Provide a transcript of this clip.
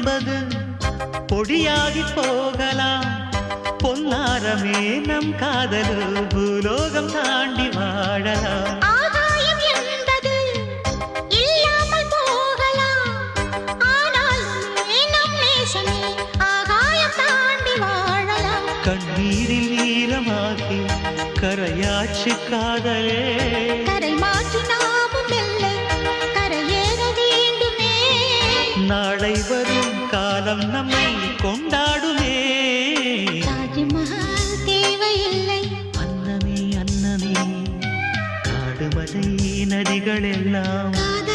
என்பது பொடியாகி போகலாம். பொன்னாரமே நம் காதலு பூலோகம் தாண்டி வாழலாம். ஆகாயம் என்பது இல்லாமல் போகலாம். ஆனால் நம் நேசமே ஆகாயம் தாண்டி வாழலாம். கண்ணீரில் ஈரமாகி கரையாட்சி காதலே, கரை மாற்றி நாமும் வெல்ல கரையேற வேண்டுமே. நாளை வரும் காலம் நம்மை கொண்டாடுமே. தாஜ்மஹால் தேவையில்லை அன்னமே அன்னமே காடுமலை நதிகள் எல்லாம் காதல்